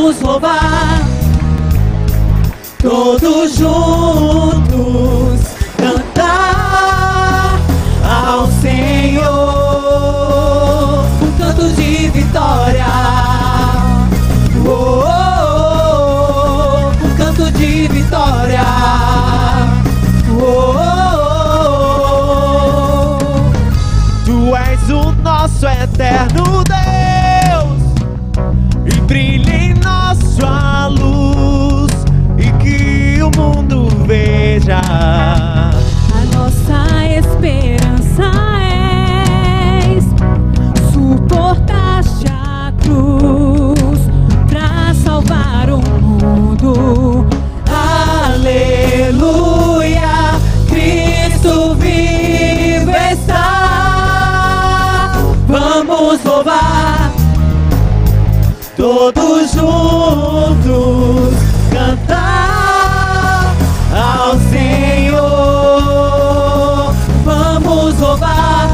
Vamos louvar todos juntos, cantar ao Senhor um canto de vitória. Oh, oh, oh, um canto de vitória. Oh, oh, oh. Tu és o nosso eterno Deus, e brilha em nós a luz, e que o mundo veja. A nossa esperança és, suportaste a cruz pra salvar o mundo. Aleluia, Cristo vivo está. Vamos louvar todos juntos, cantar ao Senhor. Vamos louvar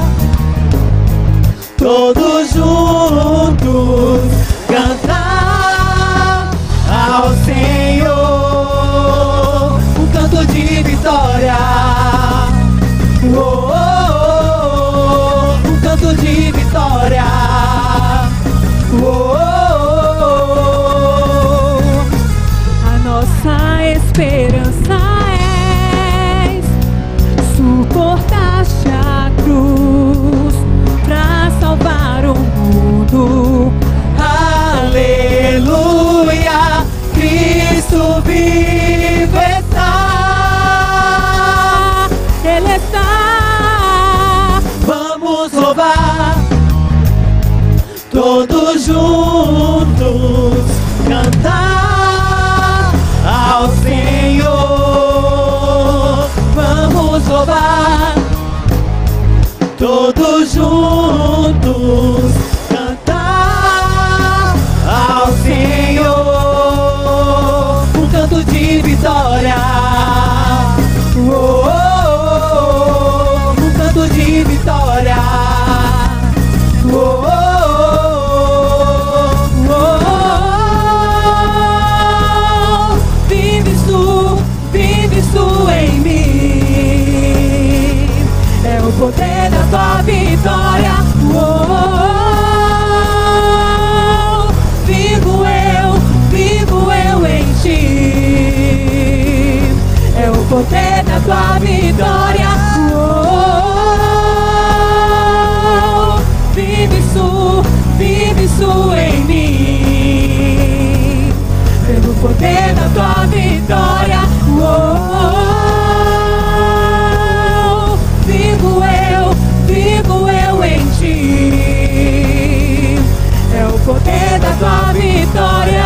todos juntos, cantar ao Senhor um canto de vitória. Oh, oh, oh, um canto de vitória. Oh, oh, oh. A nossa esperança és, suportaste a cruz pra salvar o mundo. Aleluia, Cristo vivo está. Ele está. Vamos louvar todos juntos, cantar ao Senhor. Vamos louvar todos juntos, cantar ao Senhor um canto de vitória. Oh, oh, oh, um canto de vitória. Oh, oh, oh, oh, oh. Vives tu em mim, é o poder da tua vitória. Oh, oh, oh. Vivo eu em ti, é o poder da tua vitória. Oh, oh, oh. Vives tu em mim, pelo poder da tua vitória. Oh, oh, oh. Vivo eu em ti, é o poder da tua vitória.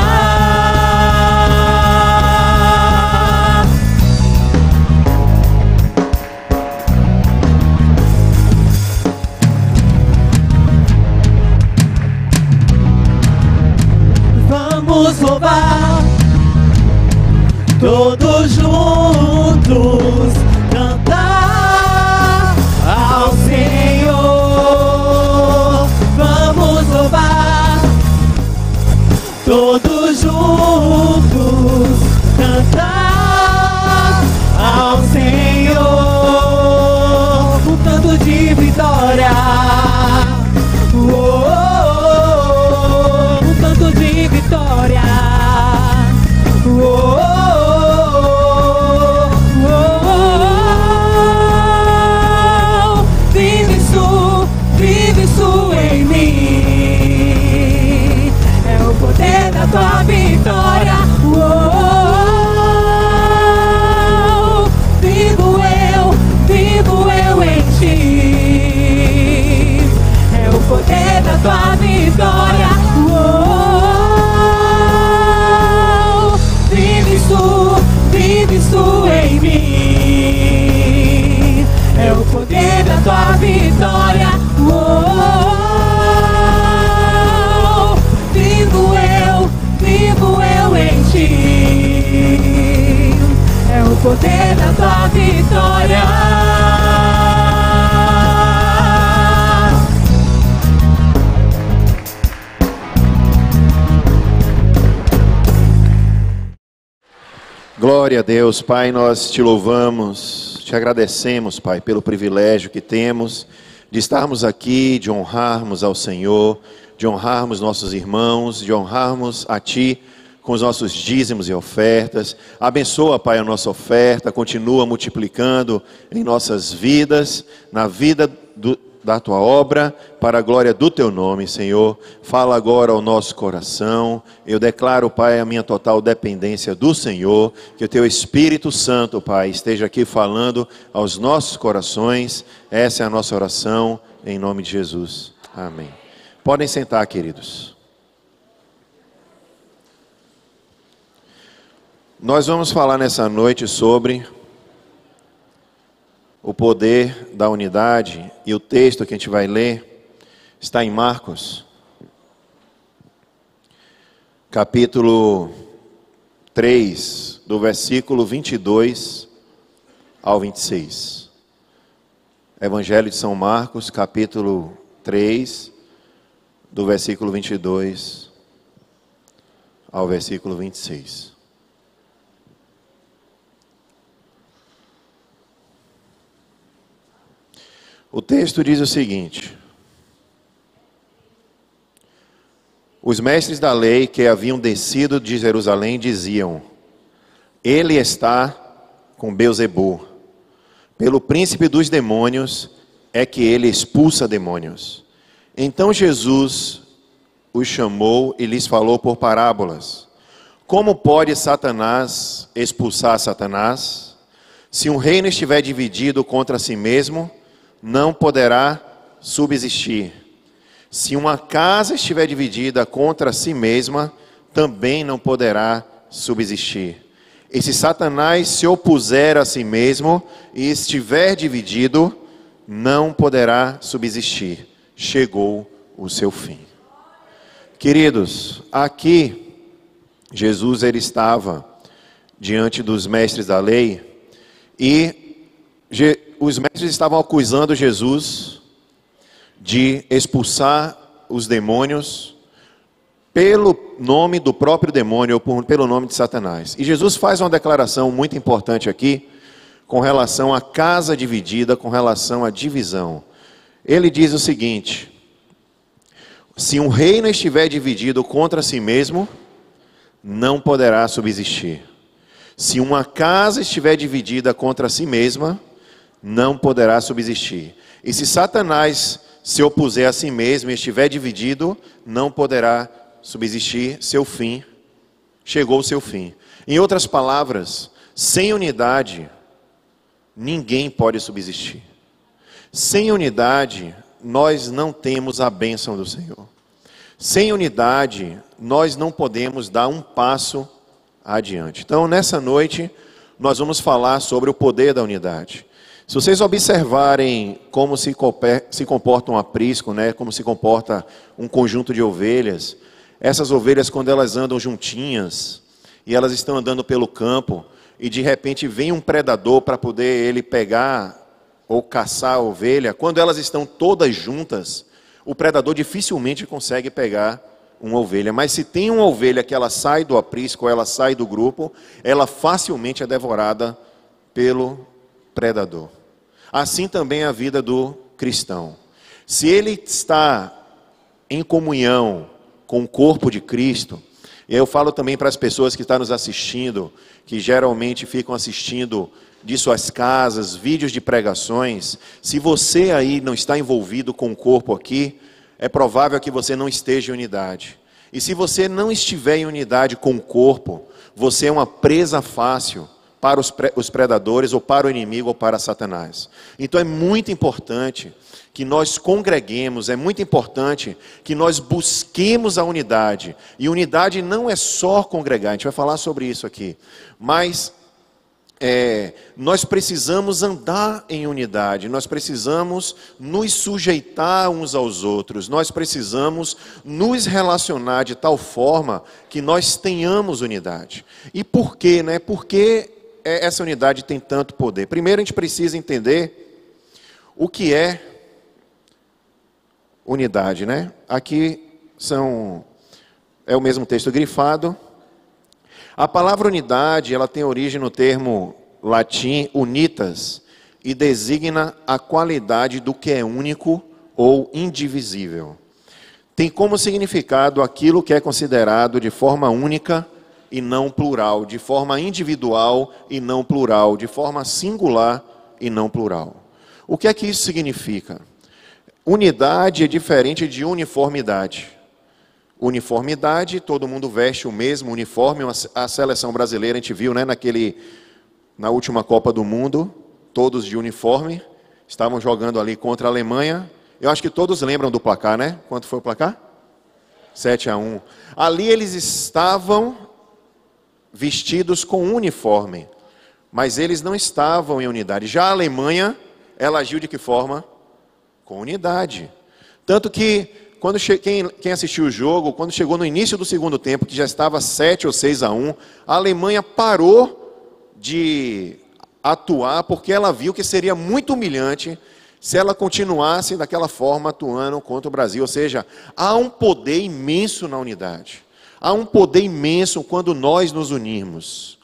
Vamos louvar todos juntos, cantar ao Senhor. Vamos louvar todos juntos, cantar ao Senhor um canto de vitória. Oh, oh, oh, um canto de vitória. Oh, oh, oh, oh, oh. Glória a Deus, Pai, nós te louvamos, te agradecemos, Pai, pelo privilégio que temos de estarmos aqui, de honrarmos ao Senhor, de honrarmos nossos irmãos, de honrarmos a Ti com os nossos dízimos e ofertas. Abençoa, Pai, a nossa oferta, continua multiplicando em nossas vidas, na vida da Tua obra, para a glória do Teu nome, Senhor. Fala agora ao nosso coração. Eu declaro, Pai, a minha total dependência do Senhor, que o Teu Espírito Santo, Pai, esteja aqui falando aos nossos corações. Essa é a nossa oração, em nome de Jesus. Amém. Podem sentar, queridos. Nós vamos falar nessa noite sobre o poder da unidade, e o texto que a gente vai ler está em Marcos, capítulo 3, do versículo 22 ao 26. Evangelho de São Marcos, capítulo 3, do versículo 22 ao versículo 26. O texto diz o seguinte: os mestres da lei que haviam descido de Jerusalém diziam: ele está com Beelzebu, pelo príncipe dos demônios é que ele expulsa demônios. Então Jesus os chamou e lhes falou por parábolas: como pode Satanás expulsar Satanás? Se um reino estiver dividido contra si mesmo, não poderá subsistir. Se uma casa estiver dividida contra si mesma, também não poderá subsistir. E se Satanás se opuser a si mesmo e estiver dividido, não poderá subsistir. Chegou o seu fim. Queridos, aqui Jesus ele estava diante dos mestres da lei e os mestres estavam acusando Jesus de expulsar os demônios pelo nome do próprio demônio ou pelo nome de Satanás. E Jesus faz uma declaração muito importante aqui com relação à casa dividida, com relação à divisão. Ele diz o seguinte: se um reino estiver dividido contra si mesmo, não poderá subsistir. Se uma casa estiver dividida contra si mesma, não poderá subsistir. E se Satanás se opuser a si mesmo e estiver dividido, não poderá subsistir. Seu fim, chegou o seu fim. Em outras palavras, sem unidade, ninguém pode subsistir. Sem unidade, nós não temos a bênção do Senhor. Sem unidade, nós não podemos dar um passo adiante. Então, nessa noite, nós vamos falar sobre o poder da unidade. Se vocês observarem como se comporta um aprisco, né, como se comporta um conjunto de ovelhas, essas ovelhas, quando elas andam juntinhas, e elas estão andando pelo campo, e de repente vem um predador para poder ele pegar ou caçar a ovelha, quando elas estão todas juntas, o predador dificilmente consegue pegar uma ovelha. Mas se tem uma ovelha que ela sai do aprisco, ou ela sai do grupo, ela facilmente é devorada pelo predador. Assim também é a vida do cristão. Se ele está em comunhão com o corpo de Cristo, e eu falo também para as pessoas que estão nos assistindo, que geralmente ficam assistindo de suas casas, vídeos de pregações, se você aí não está envolvido com o corpo aqui, é provável que você não esteja em unidade. E se você não estiver em unidade com o corpo, você é uma presa fácil para os predadores, ou para o inimigo, ou para Satanás. Então é muito importante que nós congreguemos, é muito importante que nós busquemos a unidade. E unidade não é só congregar, a gente vai falar sobre isso aqui. Mas nós precisamos andar em unidade, nós precisamos nos sujeitar uns aos outros, nós precisamos nos relacionar de tal forma que nós tenhamos unidade. E por quê, né? Por que essa unidade tem tanto poder? Primeiro a gente precisa entender o que é unidade, né? Aqui é o mesmo texto grifado. A palavra unidade, ela tem origem no termo latim unitas e designa a qualidade do que é único ou indivisível. Tem como significado aquilo que é considerado de forma única e não plural, de forma individual e não plural, de forma singular e não plural. O que é que isso significa? Unidade é diferente de uniformidade. Uniformidade, todo mundo veste o mesmo uniforme. A seleção brasileira, a gente viu, né, na última Copa do Mundo, todos de uniforme, estavam jogando ali contra a Alemanha. Eu acho que todos lembram do placar, né? Quanto foi o placar? 7-1. Ali eles estavam vestidos com uniforme, mas eles não estavam em unidade. Já a Alemanha, ela agiu de que forma? Com unidade. Tanto que, quem assistiu o jogo, quando chegou no início do segundo tempo, que já estava 7 ou 6-1, a Alemanha parou de atuar, porque ela viu que seria muito humilhante se ela continuasse daquela forma atuando contra o Brasil. Ou seja, há um poder imenso na unidade. Há um poder imenso quando nós nos unirmos.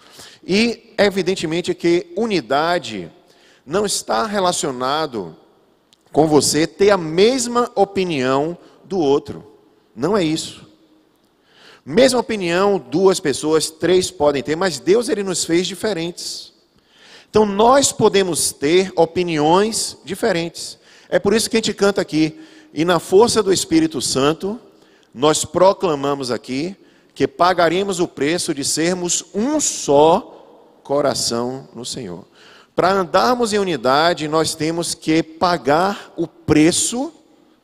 E, evidentemente, que unidade não está relacionado com você ter a mesma opinião do outro. Não é isso. Mesma opinião, 2 pessoas, 3 podem ter, mas Deus, Ele nos fez diferentes. Então, nós podemos ter opiniões diferentes. É por isso que a gente canta aqui, e na força do Espírito Santo, nós proclamamos aqui, que pagaremos o preço de sermos um só coração no Senhor. Para andarmos em unidade, nós temos que pagar o preço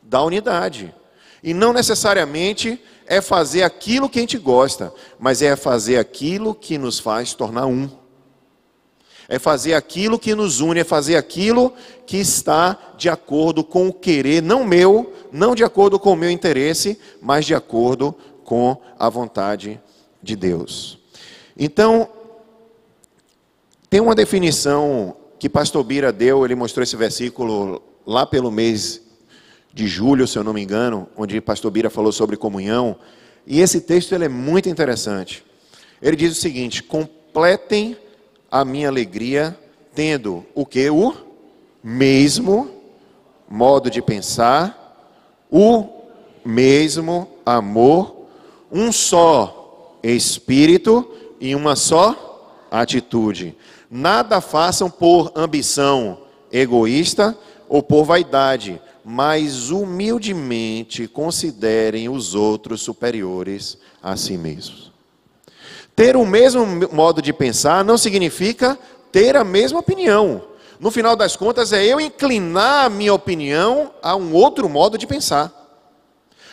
da unidade. E não necessariamente é fazer aquilo que a gente gosta, mas é fazer aquilo que nos faz tornar um. É fazer aquilo que nos une, é fazer aquilo que está de acordo com o querer, não meu, não de acordo com o meu interesse, mas de acordo com a vontade de Deus. Então, tem uma definição que pastor Bira deu, ele mostrou esse versículo lá pelo mês de julho, se eu não me engano, onde pastor Bira falou sobre comunhão, e esse texto ele é muito interessante. Ele diz o seguinte: completem a minha alegria, tendo o que? O mesmo modo de pensar, o mesmo amor, um só espírito e uma só atitude. Nada façam por ambição egoísta ou por vaidade, mas humildemente considerem os outros superiores a si mesmos. Ter o mesmo modo de pensar não significa ter a mesma opinião. No final das contas, é eu inclinar a minha opinião a um outro modo de pensar.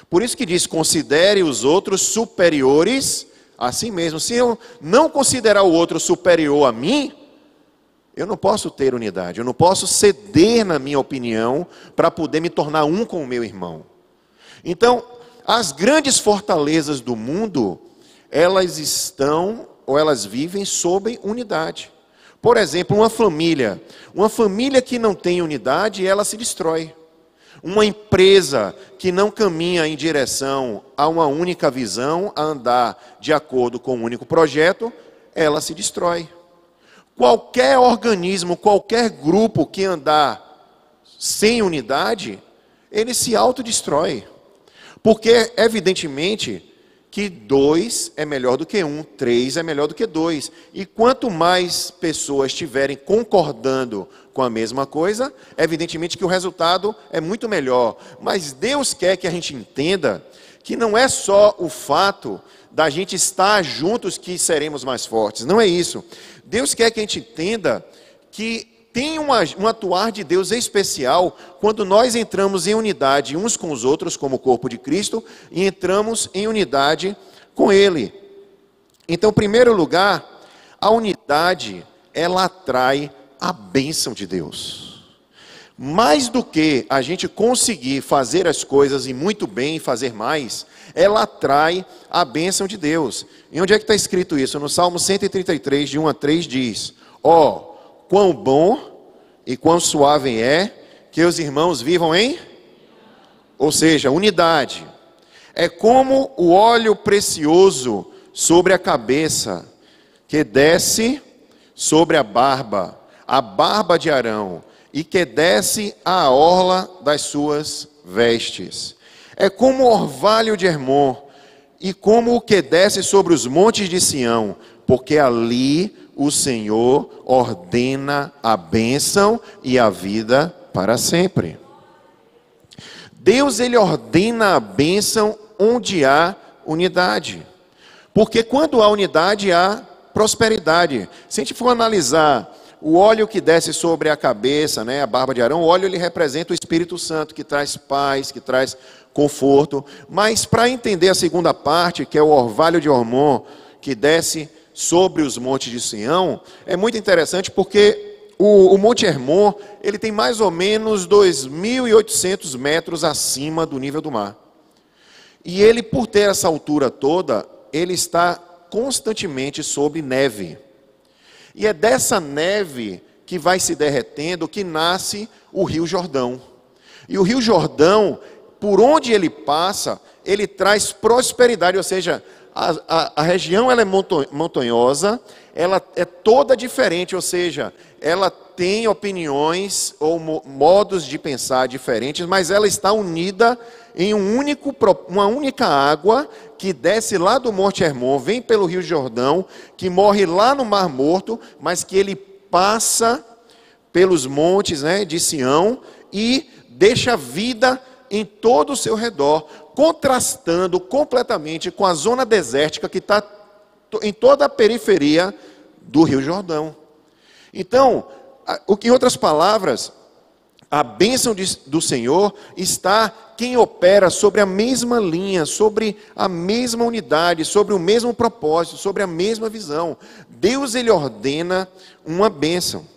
Por isso que diz, considere os outros superiores a si mesmo. Se eu não considerar o outro superior a mim, eu não posso ter unidade, eu não posso ceder na minha opinião para poder me tornar um com o meu irmão. Então, as grandes fortalezas do mundo, elas estão ou elas vivem sob unidade. Por exemplo, uma família que não tem unidade, ela se destrói. Uma empresa que não caminha em direção a uma única visão, a andar de acordo com um único projeto, ela se destrói. Qualquer organismo, qualquer grupo que andar sem unidade, ele se autodestrói. Porque, evidentemente, que 2 é melhor do que 1, 3 é melhor do que 2. E quanto mais pessoas estiverem concordando com a mesma coisa, evidentemente que o resultado é muito melhor. Mas Deus quer que a gente entenda que não é só o fato da gente estar juntos que seremos mais fortes. Não é isso. Deus quer que a gente entenda que tem um atuar de Deus especial quando nós entramos em unidade uns com os outros, como o corpo de Cristo, e entramos em unidade com Ele. Então, em primeiro lugar, a unidade, ela atrai a bênção de Deus. Mais do que a gente conseguir fazer as coisas e muito bem e fazer mais, ela atrai a bênção de Deus. E onde é que está escrito isso? No Salmo 133, de 1 a 3, diz: ó, quão bom e quão suave é que os irmãos vivam em... Ou seja, unidade. É como o óleo precioso sobre a cabeça, que desce sobre a barba de Arão, e que desce à orla das suas vestes. É como o orvalho de Hermon, e como o que desce sobre os montes de Sião, porque ali o Senhor ordena a bênção e a vida para sempre. Deus, ele ordena a bênção onde há unidade. Porque quando há unidade, há prosperidade. Se a gente for analisar o óleo que desce sobre a cabeça, né, a barba de Arão, o óleo ele representa o Espírito Santo, que traz paz, que traz conforto. Mas para entender a segunda parte, que é o orvalho de Hermon, que desce sobre os montes de Sião, é muito interessante porque o Monte Hermon, ele tem mais ou menos 2.800 metros acima do nível do mar. E ele, por ter essa altura toda, ele está constantemente sob neve. E é dessa neve que vai se derretendo que nasce o Rio Jordão. E o Rio Jordão, por onde ele passa, ele traz prosperidade, ou seja, a região ela é montanhosa, ela é toda diferente, ou seja, ela tem opiniões ou modos de pensar diferentes, mas ela está unida em uma única água que desce lá do Monte Hermon, vem pelo Rio Jordão, que morre lá no Mar Morto, mas que ele passa pelos montes, né, de Sião e deixa vida em todo o seu redor, contrastando completamente com a zona desértica que está em toda a periferia do Rio Jordão. Então, em outras palavras, a bênção do Senhor está quem opera sobre a mesma linha, sobre a mesma unidade, sobre o mesmo propósito, sobre a mesma visão. Deus, ele ordena uma bênção.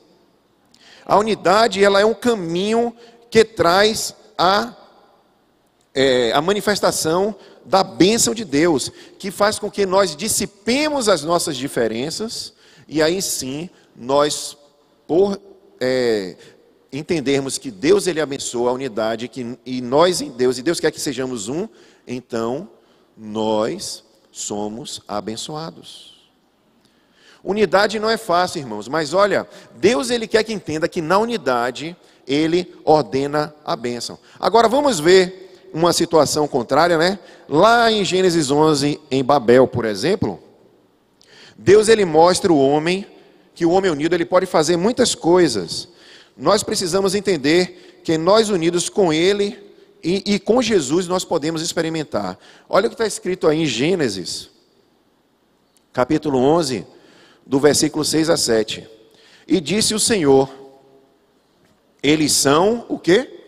A unidade, ela é um caminho que traz a manifestação da bênção de Deus, que faz com que nós dissipemos as nossas diferenças, e aí sim, nós, por entendermos que Deus, ele abençoa a unidade, e nós em Deus, e Deus quer que sejamos um, então, nós somos abençoados. Unidade não é fácil, irmãos, mas olha, Deus, ele quer que entenda que na unidade, ele ordena a bênção. Agora, vamos ver uma situação contrária, né? Lá em Gênesis 11, em Babel, por exemplo, Deus, ele mostra o homem, que o homem unido, ele pode fazer muitas coisas. Nós precisamos entender que nós unidos com ele e com Jesus nós podemos experimentar. Olha o que está escrito aí em Gênesis, capítulo 11, do versículo 6 a 7. E disse o Senhor, eles são o quê?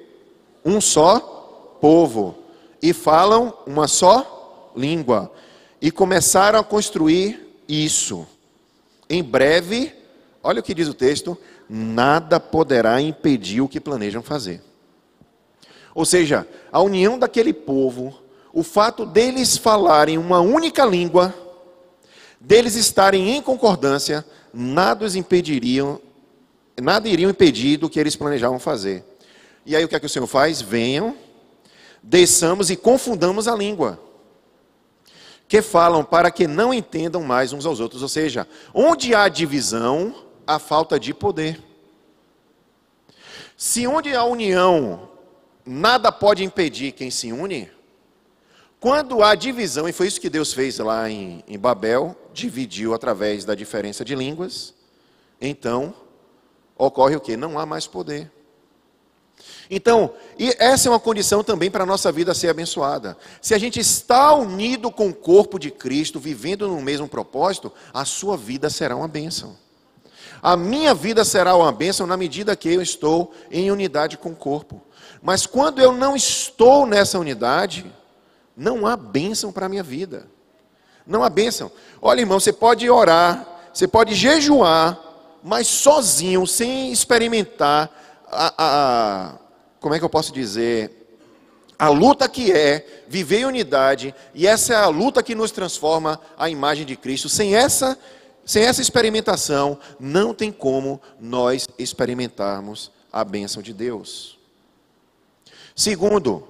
Um só povo, e falam uma só língua, e começaram a construir isso. Em breve, olha o que diz o texto, nada poderá impedir o que planejam fazer. Ou seja, a união daquele povo, o fato deles falarem uma única língua, deles estarem em concordância, nada iriam impedir do que eles planejavam fazer. E aí o que é que o Senhor faz? Venham, desçamos e confundamos a língua, que falam para que não entendam mais uns aos outros. Ou seja, onde há divisão, há falta de poder. Se onde há união, nada pode impedir quem se une, quando há divisão, e foi isso que Deus fez lá em Babel, dividiu através da diferença de línguas, então ocorre o quê? Não há mais poder. Então, e essa é uma condição também para a nossa vida ser abençoada. Se a gente está unido com o corpo de Cristo, vivendo no mesmo propósito, a sua vida será uma bênção. A minha vida será uma bênção na medida que eu estou em unidade com o corpo. Mas quando eu não estou nessa unidade, não há bênção para a minha vida. Não há bênção. Olha, irmão, você pode orar, você pode jejuar, mas sozinho, sem experimentar como é que eu posso dizer, a luta que é viver em unidade, e essa é a luta que nos transforma à imagem de Cristo. Sem essa experimentação, não tem como nós experimentarmos a bênção de Deus. Segundo,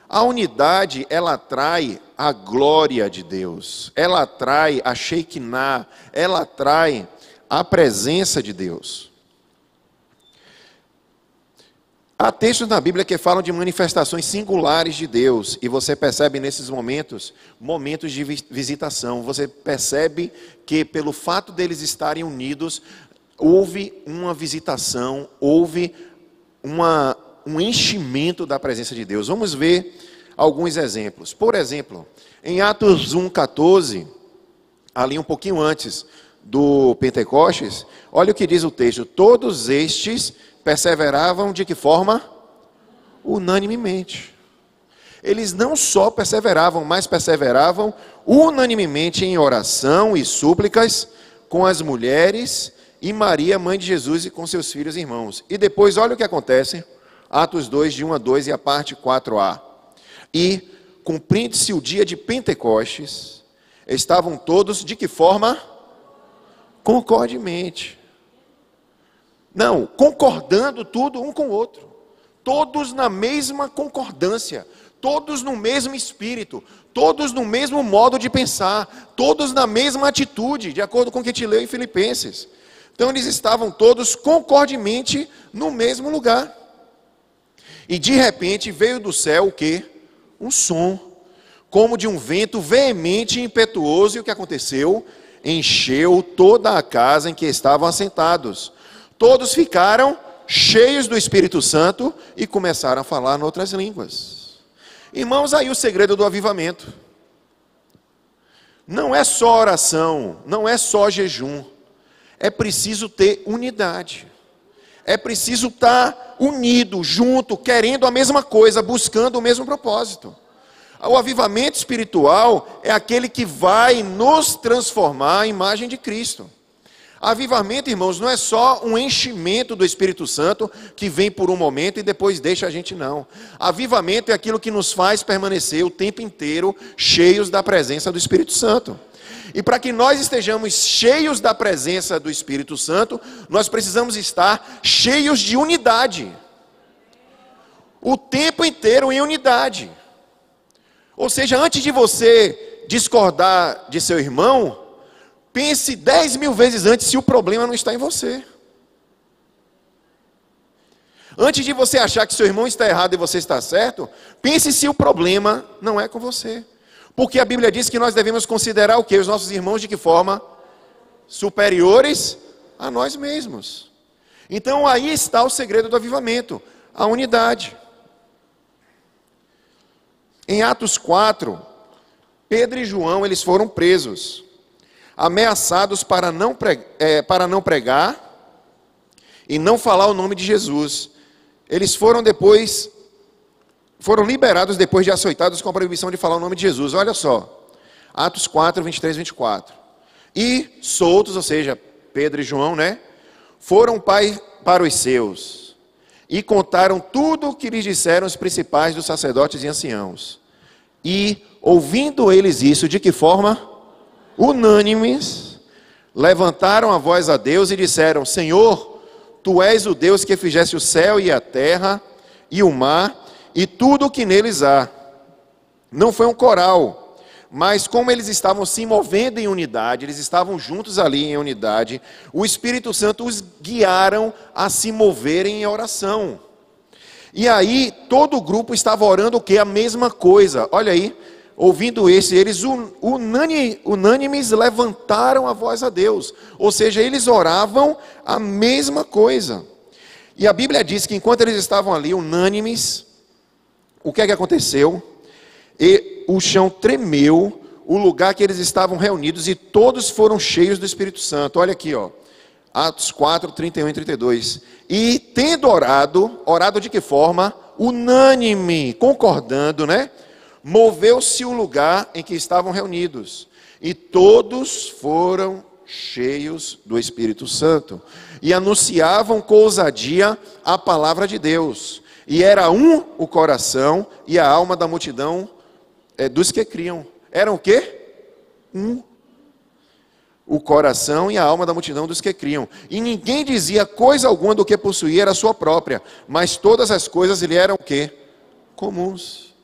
a unidade, ela atrai a glória de Deus, ela atrai a Shekinah, ela atrai a presença de Deus. Há textos na Bíblia que falam de manifestações singulares de Deus, e você percebe nesses momentos, momentos de visitação. Você percebe que pelo fato deles estarem unidos, houve uma visitação, houve um enchimento da presença de Deus. Vamos ver alguns exemplos. Por exemplo, em Atos 1,14, ali um pouquinho antes do Pentecostes, olha o que diz o texto: todos estes perseveravam de que forma? Unanimemente. Eles não só perseveravam, mas perseveravam unanimemente em oração e súplicas com as mulheres e Maria, mãe de Jesus, e com seus filhos e irmãos. E depois, olha o que acontece, Atos 2, de 1 a 2 e a parte 4a. E, cumprindo-se o dia de Pentecostes, estavam todos de que forma? Concordemente. Não, concordando tudo um com o outro. Todos na mesma concordância, todos no mesmo espírito, todos no mesmo modo de pensar, todos na mesma atitude, de acordo com o que te leu em Filipenses. Então eles estavam todos concordemente no mesmo lugar. E de repente veio do céu o quê? Um som, como de um vento veemente e impetuoso, e o que aconteceu? Encheu toda a casa em que estavam assentados. Todos ficaram cheios do Espírito Santo e começaram a falar em outras línguas. Irmãos, aí o segredo do avivamento. Não é só oração, não é só jejum. É preciso ter unidade. É preciso estar unido, junto, querendo a mesma coisa, buscando o mesmo propósito. O avivamento espiritual é aquele que vai nos transformar à imagem de Cristo. Avivamento, irmãos, não é só um enchimento do Espírito Santo que vem por um momento e depois deixa a gente, não. Avivamento é aquilo que nos faz permanecer o tempo inteiro cheios da presença do Espírito Santo. E para que nós estejamos cheios da presença do Espírito Santo, nós precisamos estar cheios de unidade. O tempo inteiro em unidade. Ou seja, antes de você discordar de seu irmão, pense 10.000 vezes antes se o problema não está em você. Antes de você achar que seu irmão está errado e você está certo, pense se o problema não é com você. Porque a Bíblia diz que nós devemos considerar o quê? Os nossos irmãos de que forma? Superiores a nós mesmos. Então aí está o segredo do avivamento, a unidade. Em Atos 4, Pedro e João, eles foram presos, ameaçados para não pregar e não falar o nome de Jesus. Eles foram liberados depois de açoitados com a proibição de falar o nome de Jesus. Olha só, Atos 4, 23 e 24. E soltos, ou seja, Pedro e João, foram para os seus e contaram tudo o que lhes disseram os principais dos sacerdotes e anciãos. E, ouvindo eles isso, de que forma? Unânimes, levantaram a voz a Deus e disseram: Senhor, Tu és o Deus que fizeste o céu e a terra e o mar e tudo o que neles há. Não foi um coral, mas como eles estavam se movendo em unidade, eles estavam juntos ali em unidade, o Espírito Santo os guiaram a se moverem em oração. E aí todo o grupo estava orando o quê? A mesma coisa. Olha aí, ouvindo isso, eles unânimes levantaram a voz a Deus. Ou seja, eles oravam a mesma coisa. E a Bíblia diz que enquanto eles estavam ali unânimes, o que é que aconteceu? E o chão tremeu, o lugar que eles estavam reunidos, e todos foram cheios do Espírito Santo. Olha aqui, Atos 4, 31 e 32. E tendo orado de que forma? Unânime, concordando, moveu-se o lugar em que estavam reunidos, e todos foram cheios do Espírito Santo, e anunciavam com ousadia a palavra de Deus, e era um o coração e a alma da multidão dos que criam. Eram o quê? Um. O coração e a alma da multidão dos que criam. E ninguém dizia coisa alguma do que possuía era sua própria, mas todas as coisas lhe eram o quê? Comuns.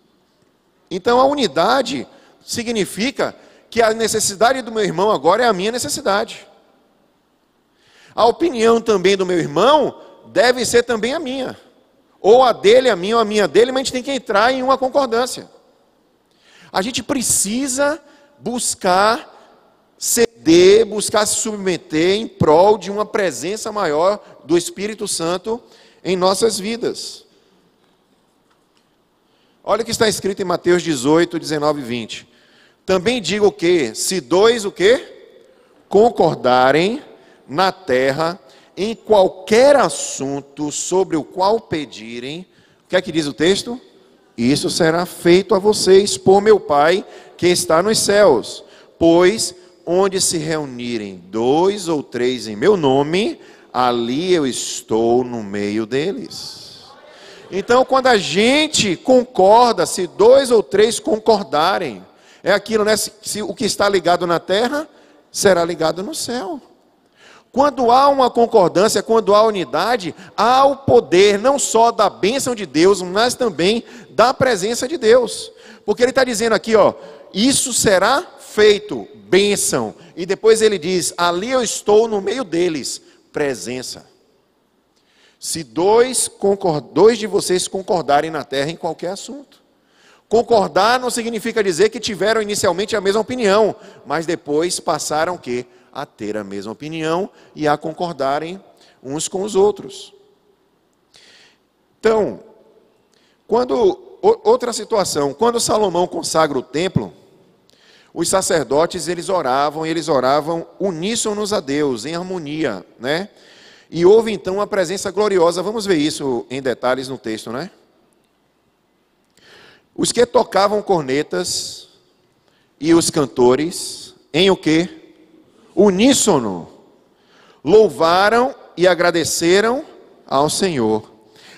Então a unidade significa que a necessidade do meu irmão agora é a minha necessidade. A opinião também do meu irmão deve ser também a minha. Ou a dele, a minha, ou a minha dele, mas a gente tem que entrar em uma concordância. A gente precisa buscar ceder, buscar se submeter em prol de uma presença maior do Espírito Santo em nossas vidas. Olha o que está escrito em Mateus 18, 19 e 20. Também digo que, se dois o quê? Concordarem na terra em qualquer assunto sobre o qual pedirem, o que é que diz o texto? Isso será feito a vocês por meu Pai que está nos céus. Pois onde se reunirem 2 ou 3 em meu nome, ali eu estou no meio deles. Então, quando a gente concorda, se 2 ou 3 concordarem, é aquilo, né? Se o que está ligado na terra, será ligado no céu. Quando há uma concordância, quando há unidade, há o poder não só da bênção de Deus, mas também da presença de Deus. Porque ele está dizendo aqui, ó, isso será feito, bênção. E depois ele diz, ali eu estou no meio deles, presença. Se dois de vocês concordarem na terra em qualquer assunto. Concordar não significa dizer que tiveram inicialmente a mesma opinião, mas depois passaram o quê? A ter a mesma opinião e a concordarem uns com os outros. Então, outra situação, quando Salomão consagra o templo, os sacerdotes eles oravam uníssonos a Deus, em harmonia, né? E houve então uma presença gloriosa, vamos ver isso em detalhes no texto, né? Os que tocavam cornetas e os cantores, em o quê? Uníssono, louvaram e agradeceram ao Senhor.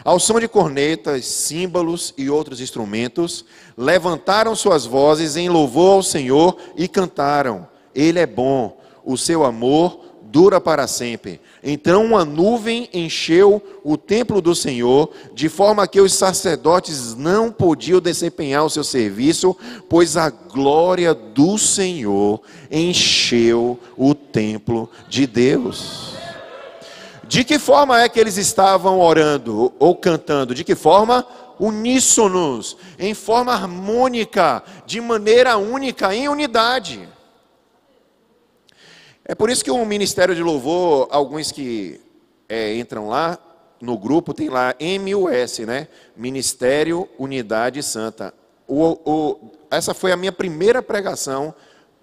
Ao som de cornetas, símbolos e outros instrumentos, levantaram suas vozes em louvor ao Senhor e cantaram, Ele é bom, o seu amor dura para sempre. Então uma nuvem encheu o templo do Senhor, de forma que os sacerdotes não podiam desempenhar o seu serviço, pois a glória do Senhor encheu o templo de Deus. De que forma é que eles estavam orando ou cantando? De que forma? Uníssonos, em forma harmônica, de maneira única, em unidade. É por isso que o Ministério de Louvor, alguns que entram lá no grupo, tem lá MUS, né? Ministério Unidade Santa. Essa foi a minha primeira pregação,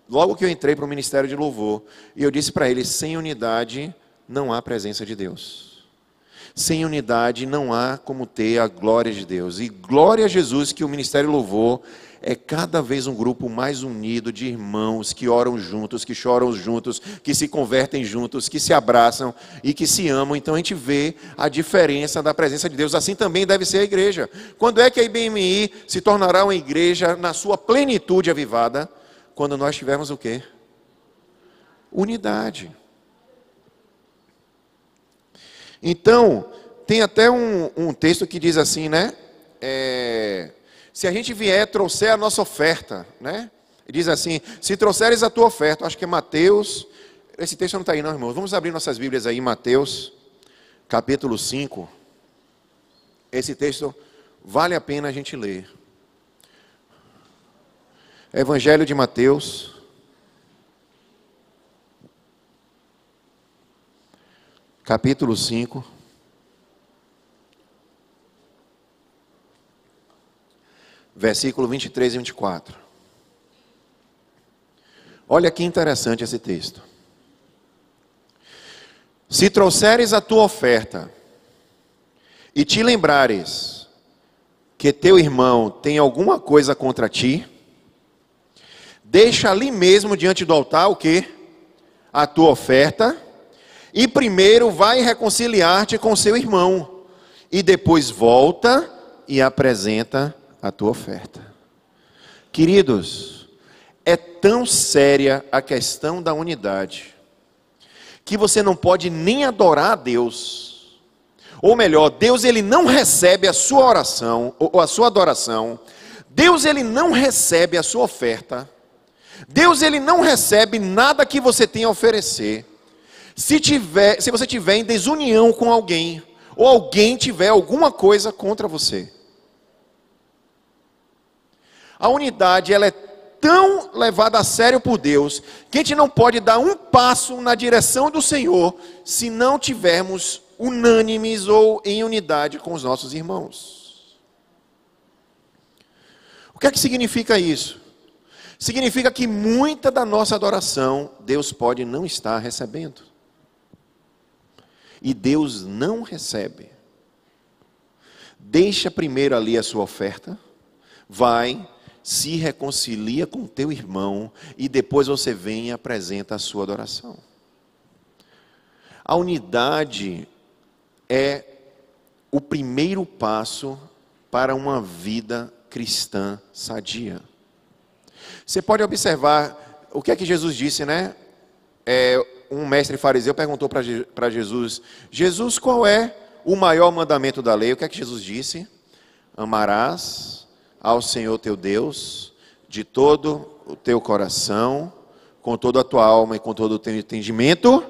logo que eu entrei para o Ministério de Louvor. E eu disse para eles, sem unidade não há presença de Deus. Sem unidade não há como ter a glória de Deus. E glória a Jesus que o Ministério Louvor é cada vez um grupo mais unido de irmãos que oram juntos, que choram juntos, que se convertem juntos, que se abraçam e que se amam. Então a gente vê a diferença da presença de Deus. Assim também deve ser a igreja. Quando é que a IBMI se tornará uma igreja na sua plenitude avivada? Quando nós tivermos o quê? Unidade. Então, tem até um texto que diz assim, né? Se a gente vier, trouxer a nossa oferta, né? Diz assim, se trouxeres a tua oferta, acho que é Mateus, esse texto não está aí não, irmãos. Vamos abrir nossas Bíblias aí, Mateus, capítulo 5. Esse texto vale a pena a gente ler. Evangelho de Mateus, capítulo 5. Versículo 23 e 24. Olha que interessante esse texto. Se trouxeres a tua oferta e te lembrares que teu irmão tem alguma coisa contra ti, deixa ali mesmo diante do altar o quê? A tua oferta, e primeiro vai reconciliar-te com seu irmão, e depois volta e apresenta a tua oferta. Queridos, é tão séria a questão da unidade, que você não pode nem adorar a Deus, ou melhor, Deus ele não recebe a sua oração, ou a sua adoração, Deus ele não recebe a sua oferta, Deus, ele não recebe nada que você tenha a oferecer se você tiver em desunião com alguém, ou alguém tiver alguma coisa contra você. A unidade, ela é tão levada a sério por Deus, que a gente não pode dar um passo na direção do Senhor, se não tivermos unânimes ou em unidade com os nossos irmãos. O que é que significa isso? Significa que muita da nossa adoração, Deus pode não estar recebendo. E Deus não recebe. Deixa primeiro ali a sua oferta, vai, se reconcilia com teu irmão, e depois você vem e apresenta a sua adoração. A unidade é o primeiro passo para uma vida cristã sadia. Você pode observar o que é que Jesus disse, né? Um mestre fariseu perguntou para Jesus: Jesus, qual é o maior mandamento da lei? O que é que Jesus disse? Amarás ao Senhor teu Deus de todo o teu coração, com toda a tua alma e com todo o teu entendimento.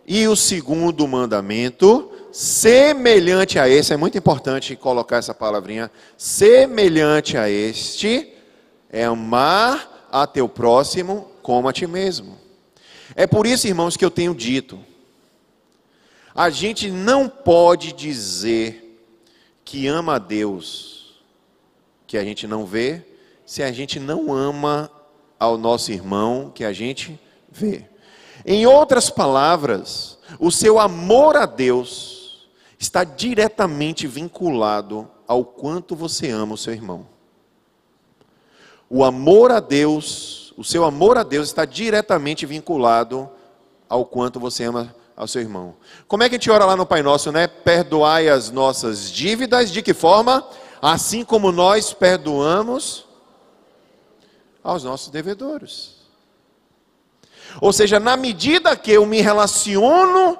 E o segundo mandamento, semelhante a esse, é muito importante colocar essa palavrinha, semelhante a este, é amar a teu próximo como a ti mesmo. É por isso, irmãos, que eu tenho dito, a gente não pode dizer que ama a Deus, que a gente não vê, se a gente não ama ao nosso irmão, que a gente vê. Em outras palavras, o seu amor a Deus está diretamente vinculado ao quanto você ama o seu irmão. O amor a Deus, o seu amor a Deus está diretamente vinculado ao quanto você ama ao seu irmão. Como é que a gente ora lá no Pai Nosso, né? Perdoai as nossas dívidas, de que forma? Assim como nós perdoamos aos nossos devedores. Ou seja, na medida que eu me relaciono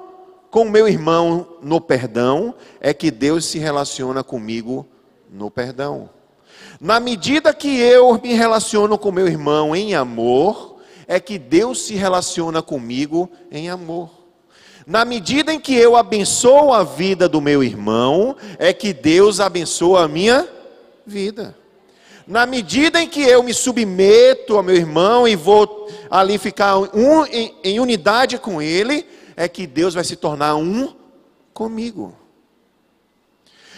com o meu irmão no perdão, é que Deus se relaciona comigo no perdão. Na medida que eu me relaciono com meu irmão em amor, é que Deus se relaciona comigo em amor. Na medida em que eu abençoo a vida do meu irmão, é que Deus abençoa a minha vida. Na medida em que eu me submeto ao meu irmão e vou ali ficar em unidade com ele, é que Deus vai se tornar um comigo.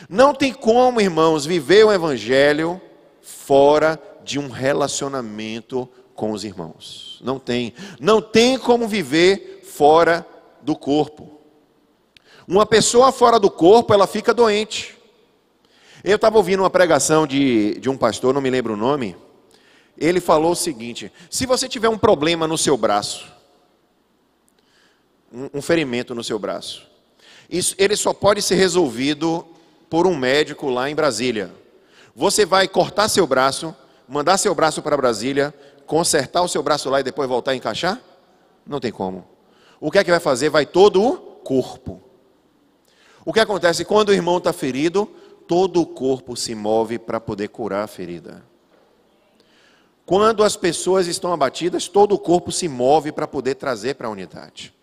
Não tem como, irmãos, viver o evangelho fora de um relacionamento com os irmãos. Não tem. Não tem como viver fora do corpo. Uma pessoa fora do corpo, ela fica doente. Eu estava ouvindo uma pregação de um pastor, não me lembro o nome. Ele falou o seguinte: se você tiver um problema no seu braço, um ferimento no seu braço, ele só pode ser resolvido por um médico lá em Brasília. Você vai cortar seu braço, mandar seu braço para Brasília, consertar o seu braço lá e depois voltar a encaixar? Não tem como. O que é que vai fazer? Vai todo o corpo. O que acontece quando o irmão está ferido? Todo o corpo se move para poder curar a ferida. Quando as pessoas estão abatidas, todo o corpo se move para poder trazer para a unidade.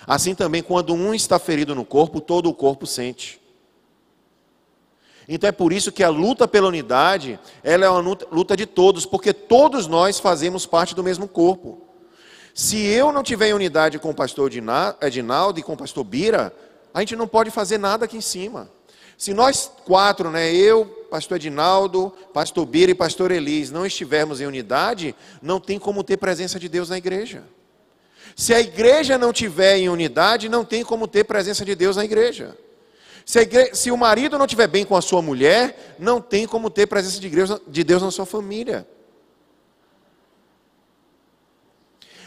Assim também, quando um está ferido no corpo, todo o corpo sente. Então é por isso que a luta pela unidade, ela é uma luta de todos, porque todos nós fazemos parte do mesmo corpo. Se eu não tiver em unidade com o pastor Edinaldo e com o pastor Bira, a gente não pode fazer nada aqui em cima. Se nós quatro, né, eu, pastor Edinaldo, pastor Bira e pastor Elis, não estivermos em unidade, não tem como ter presença de Deus na igreja. Se a igreja não tiver em unidade, não tem como ter presença de Deus na igreja. Se o marido não estiver bem com a sua mulher, não tem como ter presença de Deus na sua família.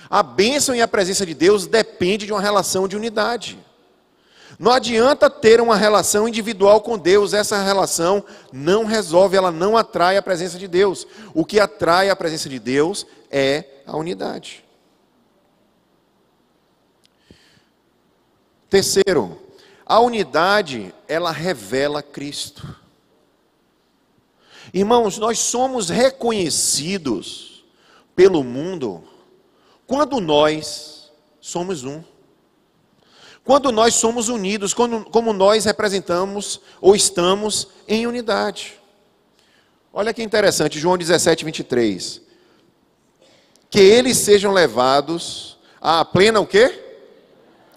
A bênção e a presença de Deus depende de uma relação de unidade. Não adianta ter uma relação individual com Deus, essa relação não resolve, ela não atrai a presença de Deus. O que atrai a presença de Deus é a unidade. Terceiro, a unidade, ela revela Cristo. Irmãos, nós somos reconhecidos pelo mundo quando nós somos um. Quando nós somos unidos, como nós representamos ou estamos em unidade. Olha que interessante, João 17, 23. Que eles sejam levados à plena o quê?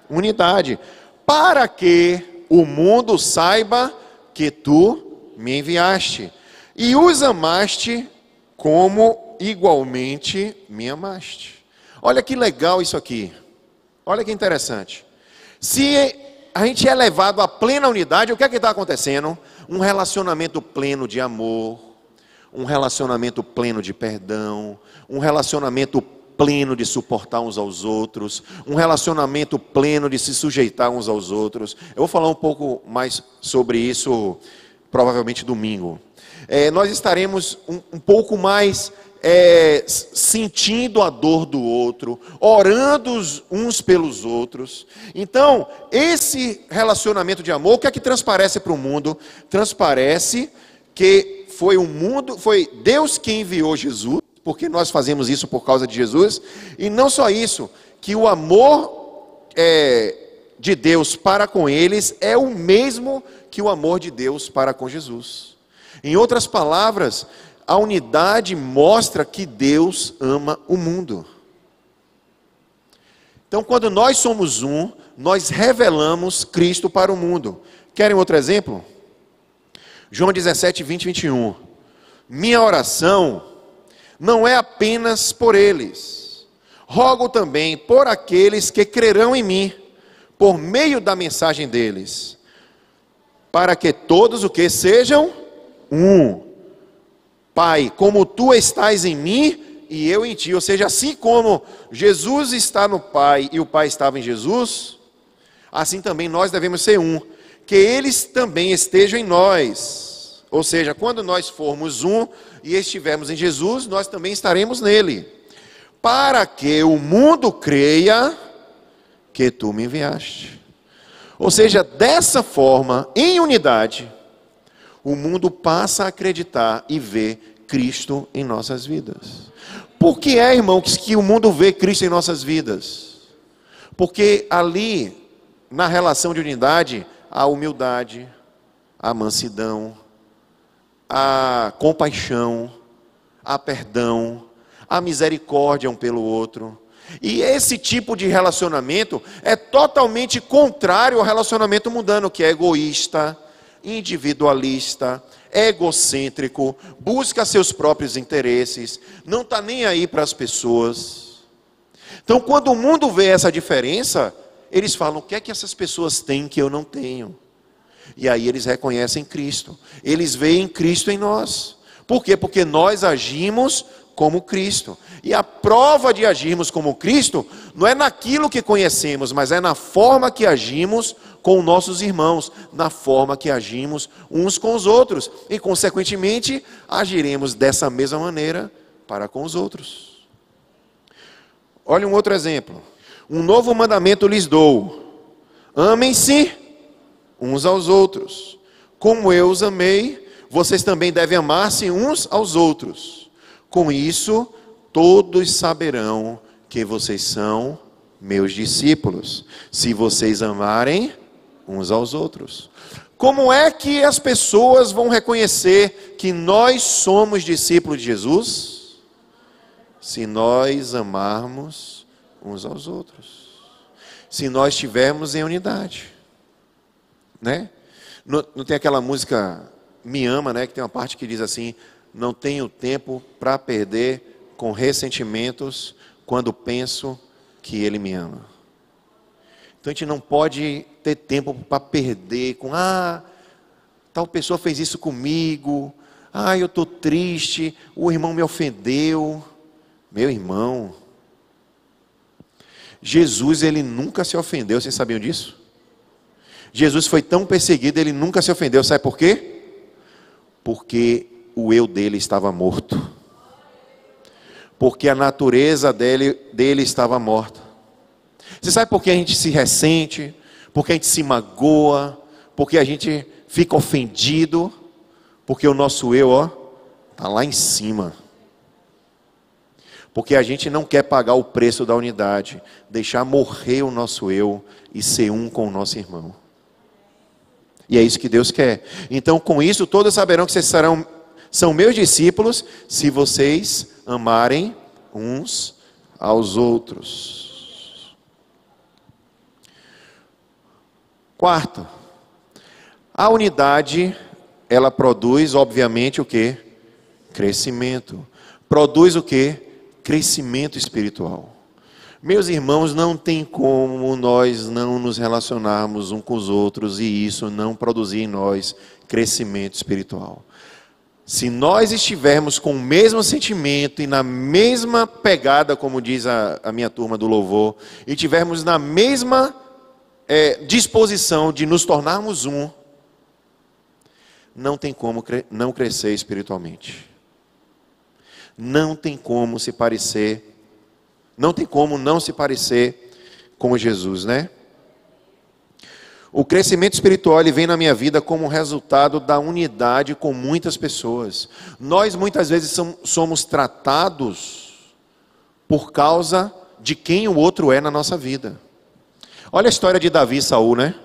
Unidade. Para que o mundo saiba que tu me enviaste. E os amaste como igualmente me amaste. Olha que legal isso aqui. Olha que interessante. Se a gente é levado à plena unidade, o que é que está acontecendo? Um relacionamento pleno de amor, um relacionamento pleno de perdão, um relacionamento pleno de suportar uns aos outros, um relacionamento pleno de se sujeitar uns aos outros. Eu vou falar um pouco mais sobre isso, provavelmente domingo. Nós estaremos um pouco mais sentindo a dor do outro, orando uns pelos outros. Então, esse relacionamento de amor, o que é que transparece para o mundo? Transparece que foi Deus que enviou Jesus, porque nós fazemos isso por causa de Jesus, e não só isso, que o amor de Deus para com eles é o mesmo que o amor de Deus para com Jesus. Em outras palavras, a unidade mostra que Deus ama o mundo. Então, quando nós somos um, nós revelamos Cristo para o mundo. Querem outro exemplo? João 17, 20 e 21. Minha oração não é apenas por eles. Rogo também por aqueles que crerão em mim, por meio da mensagem deles, para que todos o que sejam um. Pai, como tu estás em mim e eu em ti, ou seja, assim como Jesus está no Pai e o Pai estava em Jesus, assim também nós devemos ser um, que eles também estejam em nós. Ou seja, quando nós formos um e estivermos em Jesus, nós também estaremos nele, para que o mundo creia que tu me enviaste. Ou seja, dessa forma, em unidade, o mundo passa a acreditar e ver Cristo em nossas vidas. Por que irmãos, que o mundo vê Cristo em nossas vidas? Porque ali, na relação de unidade, há humildade, há mansidão, há compaixão, há perdão, há misericórdia um pelo outro. E esse tipo de relacionamento é totalmente contrário ao relacionamento mundano, que é egoísta, individualista, egocêntrico, busca seus próprios interesses, não está nem aí para as pessoas. Então, quando o mundo vê essa diferença, eles falam: o que é que essas pessoas têm que eu não tenho? E aí eles reconhecem Cristo, eles veem Cristo em nós. Por quê? Porque nós agimos como Cristo. E a prova de agirmos como Cristo não é naquilo que conhecemos, mas é na forma que agimos com nossos irmãos, na forma que agimos uns com os outros. E, consequentemente, agiremos dessa mesma maneira para com os outros. Olha um outro exemplo. Um novo mandamento lhes dou: amem-se uns aos outros. Como eu os amei, vocês também devem amar-se uns aos outros. Com isso, todos saberão que vocês são meus discípulos, se vocês amarem uns aos outros. Como é que as pessoas vão reconhecer que nós somos discípulos de Jesus? Se nós amarmos uns aos outros. Se nós estivermos em unidade. Né? Não tem aquela música Me Ama, né? Que tem uma parte que diz assim: não tenho tempo para perder com ressentimentos quando penso que Ele me ama. Então a gente não pode ter tempo para perder com: tal pessoa fez isso comigo, eu estou triste, o irmão me ofendeu. Meu irmão, Jesus, ele nunca se ofendeu, vocês sabiam disso? Jesus foi tão perseguido, ele nunca se ofendeu, sabe por quê? Porque o eu dele estava morto. Porque a natureza dele estava morta. Você sabe por que a gente se ressente? Por que a gente se magoa? Por que a gente fica ofendido? Porque o nosso eu, está lá em cima. Porque a gente não quer pagar o preço da unidade, deixar morrer o nosso eu e ser um com o nosso irmão. E é isso que Deus quer. Então, com isso, todos saberão que vocês são meus discípulos, se vocês amarem uns aos outros. Quarto, a unidade, ela produz, obviamente, o quê? Crescimento. Produz o quê? Crescimento espiritual. Meus irmãos, não tem como nós não nos relacionarmos uns com os outros e isso não produzir em nós crescimento espiritual. Se nós estivermos com o mesmo sentimento e na mesma pegada, como diz a minha turma do louvor, e tivermos na mesma disposição de nos tornarmos um, não tem como não crescer espiritualmente. Não tem como se parecer, não tem como não se parecer com Jesus, né? O crescimento espiritual, ele vem na minha vida como resultado da unidade com muitas pessoas. Nós muitas vezes somos tratados por causa de quem o outro é na nossa vida. Olha a história de Davi e Saul, né?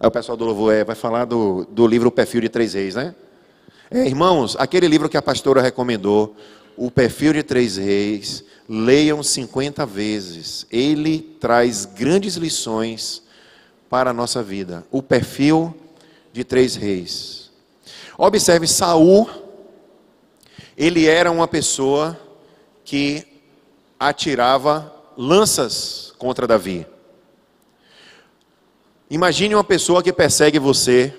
Aí o pessoal do louvor vai falar do livro O Perfil de Três Reis, né? Irmãos, aquele livro que a pastora recomendou, O Perfil de Três Reis, leiam 50 vezes. Ele traz grandes lições para a nossa vida. O Perfil de Três Reis. Observe, Saul, ele era uma pessoa que atirava lanças contra Davi. Imagine uma pessoa que persegue você.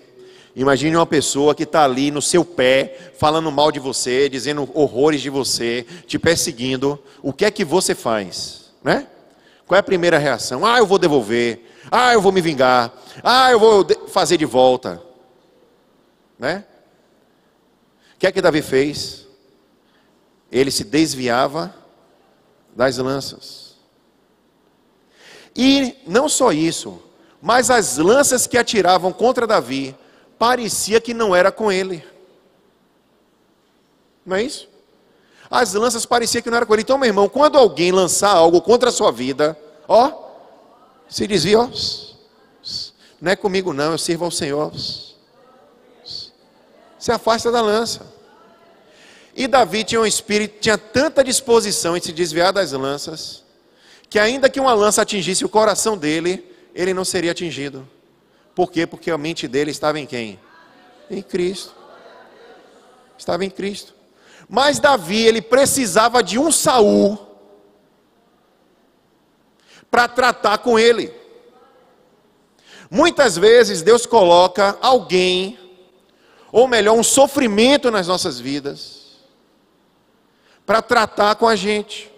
Imagine uma pessoa que está ali no seu pé, falando mal de você, dizendo horrores de você, te perseguindo. O que é que você faz? Né? Qual é a primeira reação? Eu vou devolver. Eu vou me vingar. Eu vou fazer de volta. Né? O que é que Davi fez? Ele se desviava das lanças. E não só isso, mas as lanças que atiravam contra Davi, parecia que não era com ele. Não é isso? As lanças pareciam que não era com ele. Então, meu irmão, quando alguém lançar algo contra a sua vida, se desvia, não é comigo não, eu sirvo ao Senhor. Se afasta da lança. E Davi tinha um espírito, tinha tanta disposição em se desviar das lanças, que ainda que uma lança atingisse o coração dele, ele não seria atingido. Por quê? Porque a mente dele estava em quem? Em Cristo. Estava em Cristo. Mas Davi, ele precisava de um Saul para tratar com ele. Muitas vezes Deus coloca alguém, ou melhor, um sofrimento nas nossas vidas, para tratar com a gente.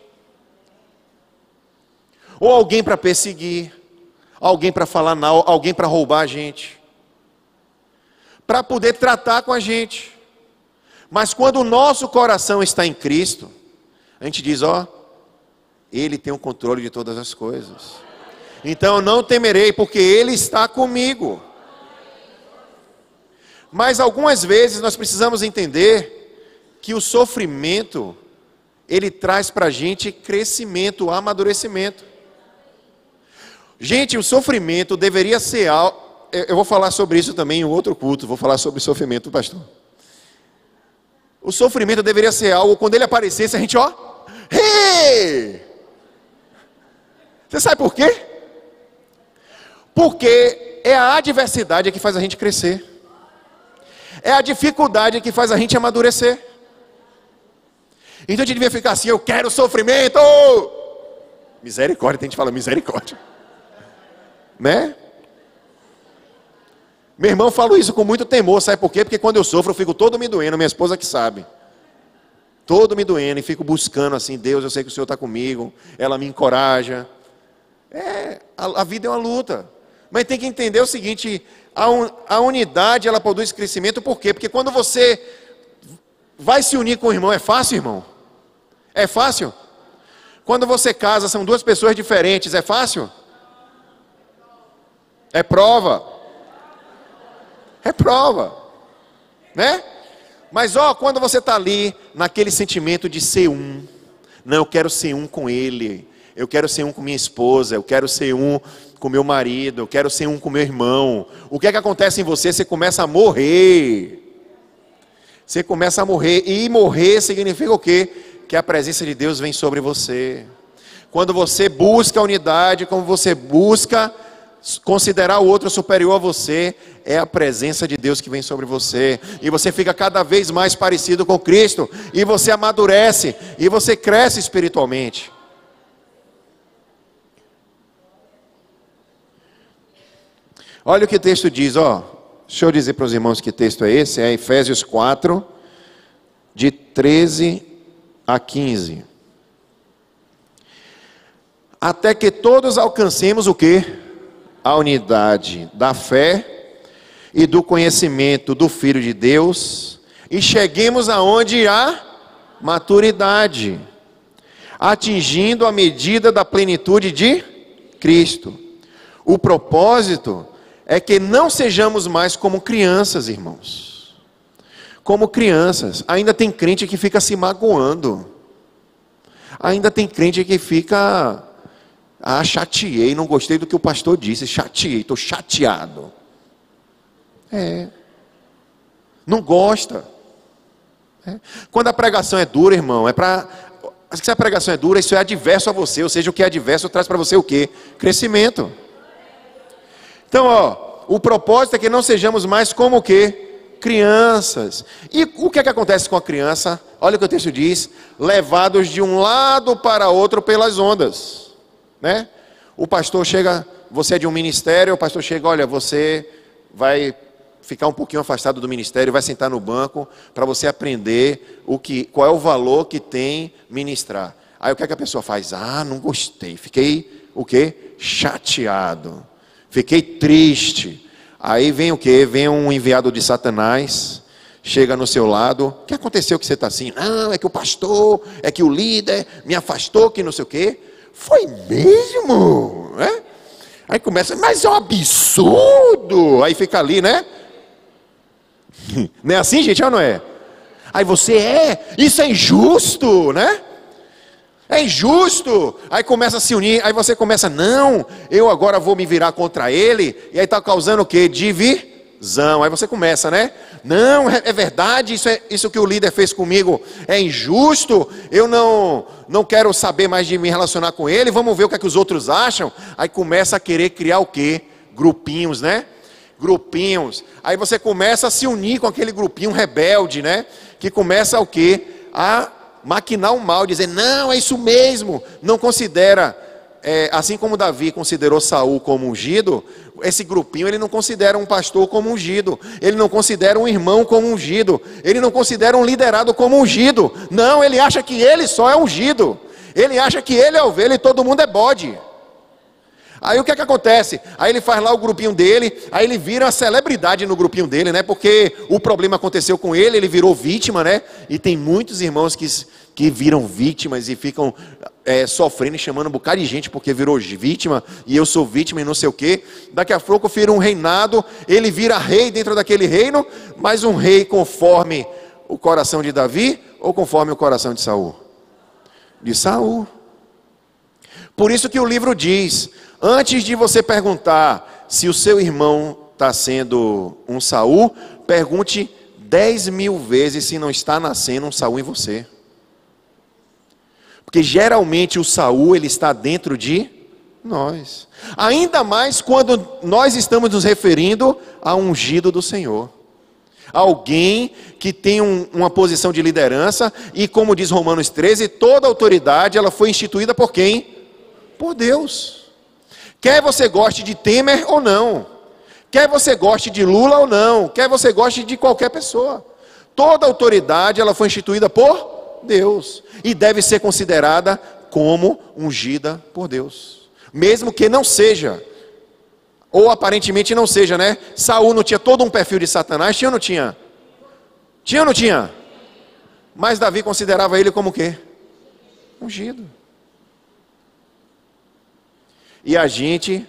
Ou alguém para perseguir, alguém para falar mal, alguém para roubar a gente, para poder tratar com a gente. Mas quando o nosso coração está em Cristo, a gente diz, Ele tem o controle de todas as coisas. Então eu não temerei, porque Ele está comigo. Mas algumas vezes nós precisamos entender que o sofrimento, ele traz para a gente crescimento, amadurecimento. Gente, o sofrimento deveria ser algo. Eu vou falar sobre isso também em outro culto. Vou falar sobre sofrimento, pastor. O sofrimento deveria ser algo, quando ele aparecesse, a gente, hey! Você sabe por quê? Porque é a adversidade que faz a gente crescer. É a dificuldade que faz a gente amadurecer. Então a gente devia ficar assim, eu quero sofrimento! Misericórdia, tem gente que fala misericórdia. Né? Meu irmão falou isso com muito temor, sabe por quê? Porque quando eu sofro eu fico todo me doendo, minha esposa que sabe. Todo me doendo e fico buscando assim, Deus, eu sei que o Senhor está comigo, ela me encoraja. A vida é uma luta. Mas tem que entender o seguinte, a unidade ela produz crescimento, por quê? Porque quando você vai se unir com o irmão, é fácil, irmão? É fácil? Quando você casa, são duas pessoas diferentes, é fácil? É prova. É prova. Né? Mas quando você está ali, naquele sentimento de ser um, Não, eu quero ser um com Ele. Eu quero ser um com minha esposa. Eu quero ser um com meu marido. Eu quero ser um com meu irmão. O que é que acontece em você? Você começa a morrer. Você começa a morrer. E morrer significa o quê? Que a presença de Deus vem sobre você. Quando você busca a unidade, quando você busca considerar o outro superior a você, é a presença de Deus que vem sobre você, e você fica cada vez mais parecido com Cristo, e você amadurece, e você cresce espiritualmente. Olha o que o texto diz, deixa eu dizer para os irmãos que texto é esse, é Efésios 4, de 13 a 15. Até que todos alcancemos o quê? A unidade da fé e do conhecimento do Filho de Deus, e cheguemos aonde há maturidade, atingindo a medida da plenitude de Cristo. O propósito é que não sejamos mais como crianças, irmãos. Como crianças. Ainda tem crente que fica se magoando. Ainda tem crente que fica... chateei, não gostei do que o pastor disse. Chateei, estou chateado. Não gosta. Quando a pregação é dura, irmão, se a pregação é dura, isso é adverso a você. Ou seja, o que é adverso traz para você o quê? Crescimento. Então, o propósito é que não sejamos mais como o quê? Crianças. E o que é que acontece com a criança? Olha o que o texto diz: levados de um lado para outro pelas ondas. Né? O pastor chega, você é de um ministério, o pastor chega, olha, você vai ficar um pouquinho afastado do ministério, vai sentar no banco para você aprender qual é o valor que tem ministrar. Aí o que é que a pessoa faz? Não gostei, fiquei o quê? Chateado, fiquei triste. Aí vem o quê? Vem um enviado de Satanás, chega no seu lado. O que aconteceu que você está assim? Não, é que o pastor, é que o líder me afastou, que não sei o quê. Foi mesmo? Aí começa, mas é um absurdo. Aí fica ali, né? Não é assim, gente, ou não é? Aí você isso é injusto, né? É injusto. Aí começa a se unir, aí você começa, não, eu agora vou me virar contra ele. E aí está causando o quê? Divisão. Aí você começa, né? Não, é verdade, isso que o líder fez comigo é injusto, eu não quero saber mais de me relacionar com ele, vamos ver o que é que os outros acham. Aí começa a querer criar o quê? Grupinhos, né? Grupinhos. Aí você começa a se unir com aquele grupinho rebelde, né? Que começa o quê? A maquinar o mal, dizer, não, é isso mesmo, não considera... assim como Davi considerou Saul como ungido, esse grupinho ele não considera um pastor como ungido, ele não considera um irmão como ungido, ele não considera um liderado como ungido. Não, ele acha que ele só é ungido, ele acha que ele é ovelha e todo mundo é bode. Aí o que é que acontece? Aí ele faz lá o grupinho dele, aí ele vira uma celebridade no grupinho dele, né? Porque o problema aconteceu com ele, ele virou vítima, né? E tem muitos irmãos que viram vítimas e ficam sofrendo e chamando um bocado de gente porque virou vítima, e eu sou vítima e não sei o quê. Daqui a pouco vira um reinado, ele vira rei dentro daquele reino, mas um rei conforme o coração de Davi ou conforme o coração de Saul? De Saul. Por isso que o livro diz, antes de você perguntar se o seu irmão está sendo um Saul, pergunte 10.000 vezes se não está nascendo um Saul em você. Porque geralmente o Saul, ele está dentro de nós. Ainda mais quando nós estamos nos referindo a um ungido do Senhor. Alguém que tem uma posição de liderança, e como diz Romanos 13, toda autoridade ela foi instituída por quem? Por Deus. Quer você goste de Temer ou não, quer você goste de Lula ou não, quer você goste de qualquer pessoa, toda autoridade ela foi instituída por Deus e deve ser considerada como ungida por Deus, mesmo que não seja, ou aparentemente não seja, né? Saul não tinha todo um perfil de Satanás, tinha ou não tinha? Tinha ou não tinha? Mas Davi considerava ele como o quê? Ungido. E a gente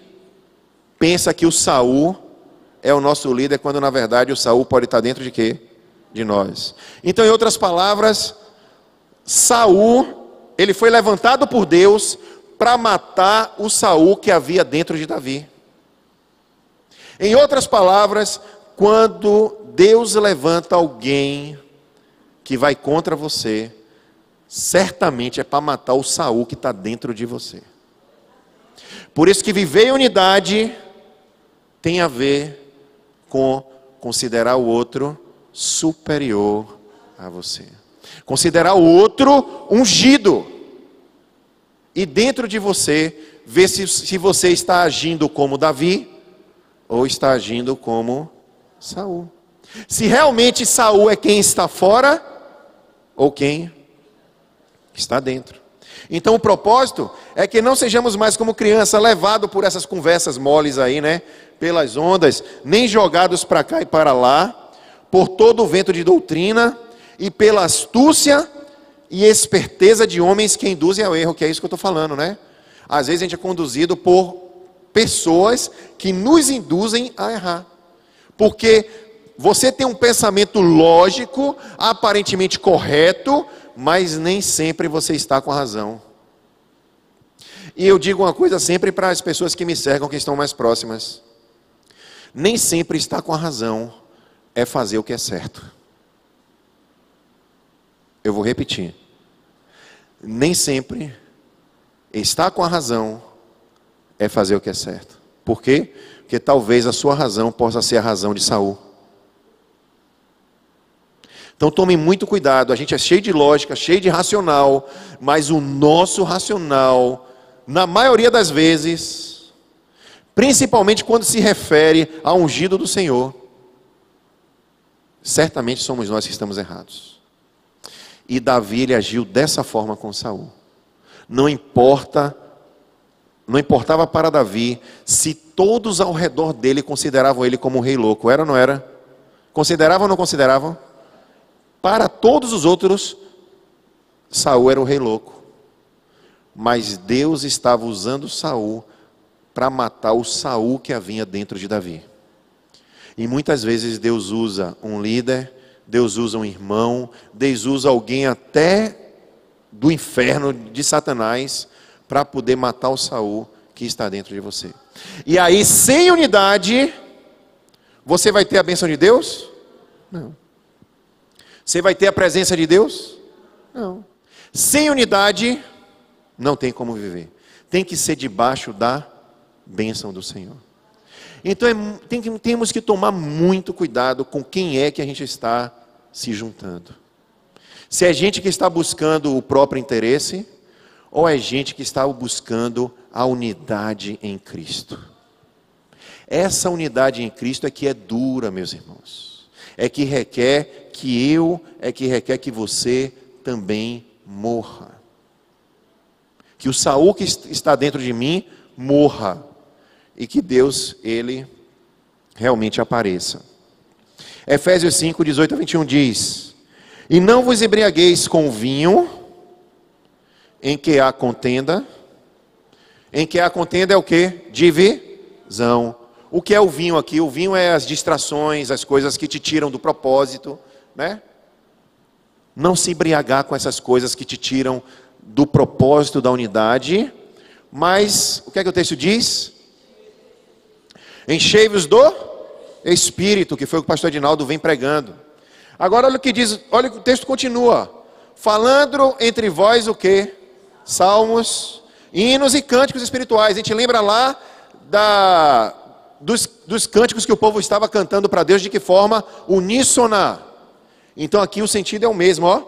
pensa que o Saul é o nosso líder, quando na verdade o Saul pode estar dentro de quê? De nós. Então, em outras palavras, Saul, ele foi levantado por Deus para matar o Saul que havia dentro de Davi. Em outras palavras, quando Deus levanta alguém que vai contra você, certamente é para matar o Saul que está dentro de você. Por isso que viver em unidade tem a ver com considerar o outro superior a você. Considerar o outro ungido. E dentro de você, ver se você está agindo como Davi ou está agindo como Saul. Se realmente Saul é quem está fora ou quem está dentro. Então o propósito é que não sejamos mais como criança, levados por essas conversas moles aí, né? Pelas ondas, nem jogados para cá e para lá, por todo o vento de doutrina e pela astúcia e esperteza de homens que induzem ao erro, que é isso que eu estou falando, né? Às vezes a gente é conduzido por pessoas que nos induzem a errar. Porque você tem um pensamento lógico, aparentemente correto, mas nem sempre você está com a razão. E eu digo uma coisa sempre para as pessoas que me cercam, que estão mais próximas. Nem sempre estar com a razão é fazer o que é certo. Eu vou repetir. Nem sempre estar com a razão é fazer o que é certo. Por quê? Porque talvez a sua razão possa ser a razão de Saul. Então tome muito cuidado, a gente é cheio de lógica, cheio de racional, mas o nosso racional, na maioria das vezes, principalmente quando se refere ao ungido do Senhor, certamente somos nós que estamos errados. E Davi, ele agiu dessa forma com Saul. Não importava para Davi se todos ao redor dele consideravam ele como um rei louco. Era ou não era? Consideravam ou não consideravam? Para todos os outros, Saul era o rei louco. Mas Deus estava usando Saul para matar o Saul que havia dentro de Davi. E muitas vezes Deus usa um líder, Deus usa um irmão, Deus usa alguém até do inferno de Satanás para poder matar o Saul que está dentro de você. E aí, sem unidade, você vai ter a bênção de Deus? Não. Você vai ter a presença de Deus? Não. Sem unidade, não tem como viver. Tem que ser debaixo da bênção do Senhor. Então temos que tomar muito cuidado com quem é que a gente está se juntando. Se é gente que está buscando o próprio interesse, ou é gente que está buscando a unidade em Cristo. Essa unidade em Cristo é que é dura, meus irmãos. É que requer que você também morra. Que o Saul que está dentro de mim morra. E que Deus, ele realmente apareça. Efésios 5, 18 a 21 diz: E não vos embriagueis com vinho, em que há contenda. Em que há contenda é o quê? Divisão. O que é o vinho aqui? O vinho é as distrações, as coisas que te tiram do propósito, né? Não se embriagar com essas coisas que te tiram do propósito da unidade. Mas, o que é que o texto diz? Enchei-vos do Espírito, que foi o que o pastor Edinaldo vem pregando. Agora olha o que diz, olha o texto continua. Falando entre vós o quê? Salmos, hinos e cânticos espirituais. A gente lembra lá dos cânticos que o povo estava cantando para Deus, de que forma? Uníssona. Então aqui o sentido é o mesmo, ó.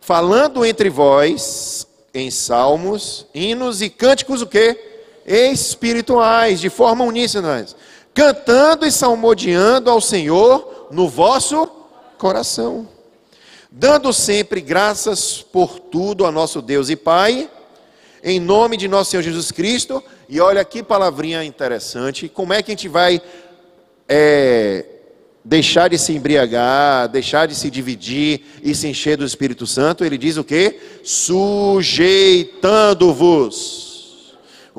Falando entre vós em salmos, hinos e cânticos o quê? Espirituais, de forma uníssona, cantando e salmodiando ao Senhor no vosso coração, dando sempre graças por tudo a nosso Deus e Pai, em nome de nosso Senhor Jesus Cristo. E olha que palavrinha interessante. Como é que a gente vai deixar de se embriagar, deixar de se dividir e se encher do Espírito Santo? Ele diz o quê? Sujeitando-vos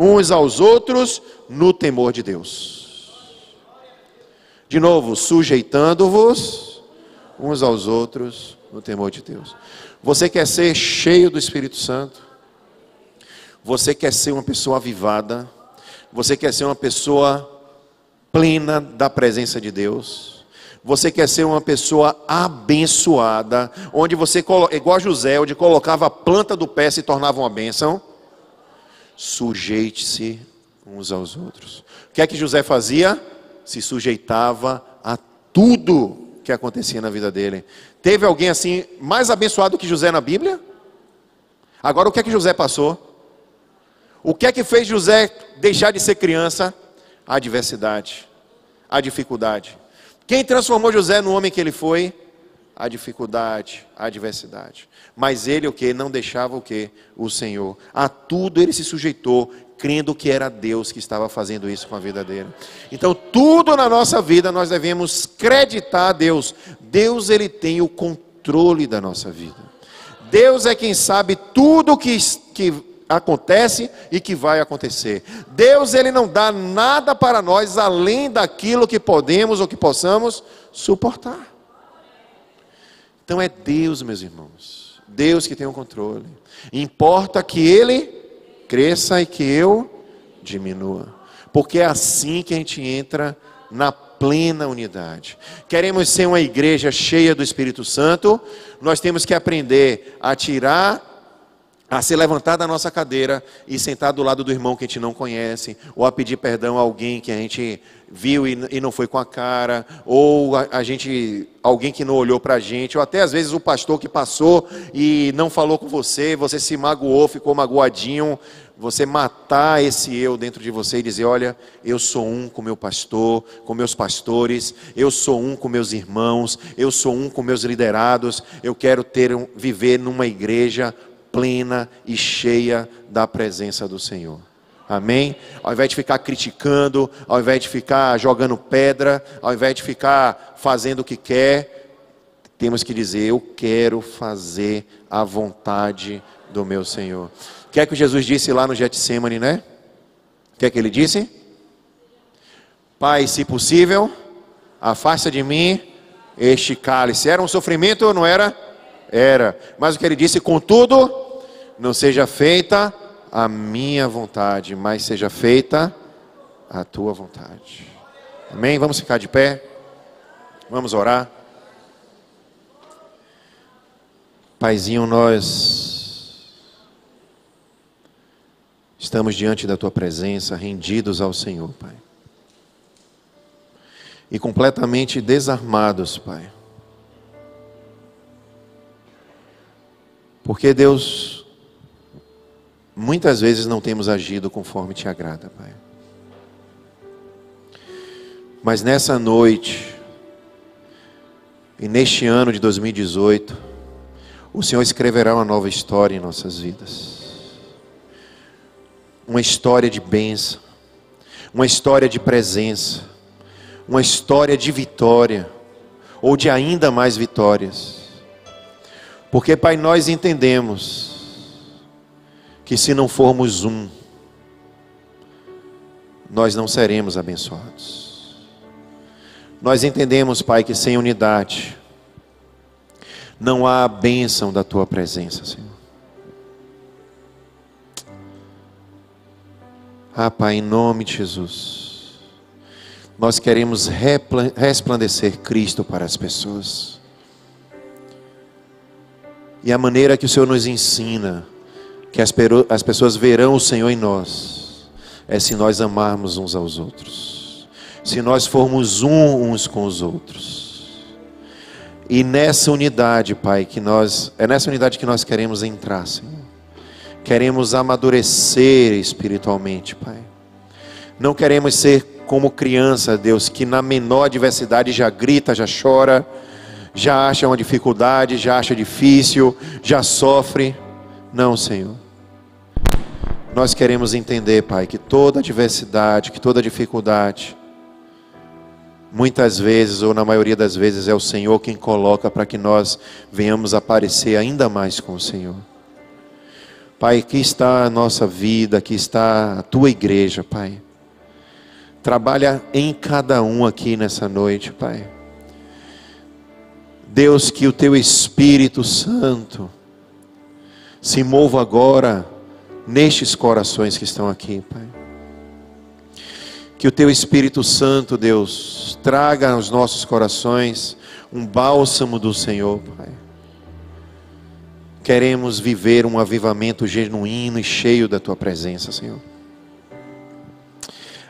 uns aos outros no temor de Deus. De novo, sujeitando-vos uns aos outros no temor de Deus. Você quer ser cheio do Espírito Santo? Você quer ser uma pessoa avivada? Você quer ser uma pessoa plena da presença de Deus? Você quer ser uma pessoa abençoada, onde você, igual a José, onde colocava a planta do pé se tornava uma bênção? Sujeite-se uns aos outros. O que é que José fazia? Se sujeitava a tudo que acontecia na vida dele. Teve alguém assim mais abençoado que José na Bíblia? Agora, o que é que José passou? O que é que fez José deixar de ser criança? A adversidade, a dificuldade. Quem transformou José no homem que ele foi? A dificuldade, a adversidade. Mas ele o que? Não deixava o que? O Senhor. A tudo ele se sujeitou, crendo que era Deus que estava fazendo isso com a vida dele. Então tudo na nossa vida nós devemos creditar a Deus. Deus ele tem o controle da nossa vida. Deus é quem sabe tudo que acontece e que vai acontecer. Deus ele não dá nada para nós além daquilo que podemos ou que possamos suportar. Então é Deus, meus irmãos, Deus que tem o controle. Importa que ele cresça e que eu diminua, porque é assim que a gente entra na plena unidade. Queremos ser uma igreja cheia do Espírito Santo, nós temos que aprender a se levantar da nossa cadeira e sentar do lado do irmão que a gente não conhece, ou a pedir perdão a alguém que a gente viu e não foi com a cara, ou alguém que não olhou para a gente, ou até às vezes o pastor que passou e não falou com você, você se magoou, ficou magoadinho. Você matar esse eu dentro de você e dizer: olha, eu sou um com meu pastor, com meus pastores, eu sou um com meus irmãos, eu sou um com meus liderados, eu quero viver numa igreja plena e cheia da presença do Senhor. Amém? Ao invés de ficar criticando, ao invés de ficar jogando pedra, ao invés de ficar fazendo o que quer, temos que dizer: eu quero fazer a vontade do meu Senhor. O que é que Jesus disse lá no Getsemane, né? O que é que ele disse? Pai, se possível, afasta de mim este cálice. Era um sofrimento ou não era? Era. Mas o que ele disse? Contudo, não seja feita a minha vontade, mas seja feita a tua vontade. Amém? Vamos ficar de pé. Vamos orar. Paizinho, nós estamos diante da tua presença, rendidos ao Senhor, Pai. E completamente desarmados, Pai. Porque, Deus, muitas vezes não temos agido conforme te agrada, Pai. Mas nessa noite, e neste ano de 2018, o Senhor escreverá uma nova história em nossas vidas. Uma história de bênção, uma história de presença, uma história de vitória, ou de ainda mais vitórias. Porque, Pai, nós entendemos que se não formos um, nós não seremos abençoados. Nós entendemos, Pai, que sem unidade não há a bênção da tua presença, Senhor. Ah, Pai, em nome de Jesus, nós queremos resplandecer Cristo para as pessoas. E a maneira que o Senhor nos ensina que as pessoas verão o Senhor em nós é se nós amarmos uns aos outros, se nós formos uns com os outros. E nessa unidade, Pai, é nessa unidade que nós queremos entrar, Senhor. Queremos amadurecer espiritualmente, Pai. Não queremos ser como criança, Deus, que na menor adversidade já grita, já chora, já acha uma dificuldade, já acha difícil, já sofre. Não, Senhor. Nós queremos entender, Pai, que toda adversidade, que toda dificuldade, muitas vezes, ou na maioria das vezes, é o Senhor quem coloca para que nós venhamos aparecer ainda mais com o Senhor. Pai, aqui está a nossa vida, aqui está a tua igreja, Pai. Trabalha em cada um aqui nessa noite, Pai. Deus, que o teu Espírito Santo se mova agora nestes corações que estão aqui, Pai. Que o Teu Espírito Santo, Deus, traga aos nossos corações um bálsamo do Senhor, Pai. Queremos viver um avivamento genuíno e cheio da Tua presença, Senhor.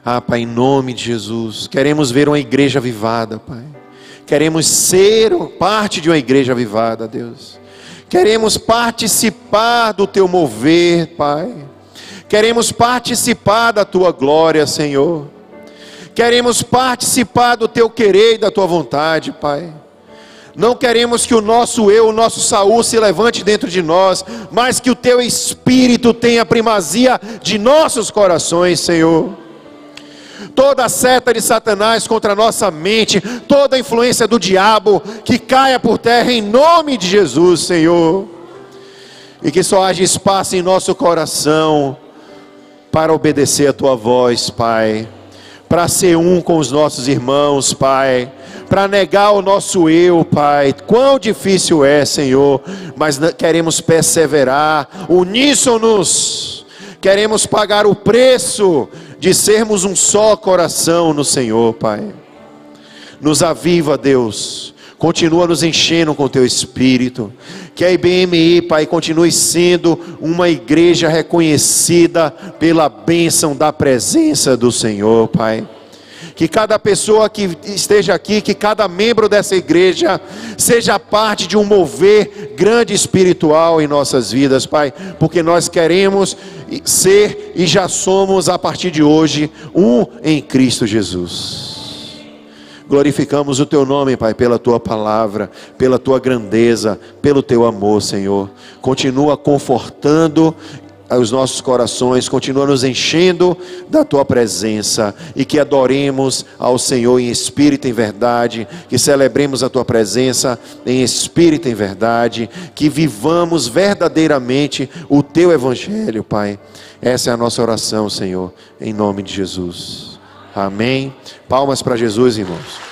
Ah, Pai, em nome de Jesus, queremos ver uma igreja avivada, Pai. Queremos ser parte de uma igreja avivada, Deus. Queremos participar do Teu mover, Pai. Queremos participar da Tua glória, Senhor. Queremos participar do Teu querer e da Tua vontade, Pai. Não queremos que o nosso eu, o nosso Saul se levante dentro de nós, mas que o Teu Espírito tenha primazia de nossos corações, Senhor. Toda a seta de Satanás contra a nossa mente, toda a influência do diabo, que caia por terra em nome de Jesus, Senhor. E que só haja espaço em nosso coração para obedecer a Tua voz, Pai. Para ser um com os nossos irmãos, Pai. Para negar o nosso eu, Pai. Quão difícil é, Senhor. Mas queremos perseverar, uníssonos. Queremos pagar o preço de sermos um só coração no Senhor, Pai. Nos aviva, Deus. Continua nos enchendo com Teu Espírito. Que a IBMI, Pai, continue sendo uma igreja reconhecida pela bênção da presença do Senhor, Pai. Que cada pessoa que esteja aqui, que cada membro dessa igreja seja parte de um mover grande espiritual em nossas vidas, Pai. Porque nós queremos ser e já somos a partir de hoje um em Cristo Jesus. Glorificamos o Teu nome, Pai, pela Tua palavra, pela Tua grandeza, pelo Teu amor, Senhor. Continua confortando os nossos corações, continua nos enchendo da Tua presença, e que adoremos ao Senhor em espírito e em verdade, que celebremos a Tua presença em espírito e em verdade, que vivamos verdadeiramente o Teu Evangelho, Pai. Essa é a nossa oração, Senhor, em nome de Jesus. Amém. Palmas para Jesus, irmãos.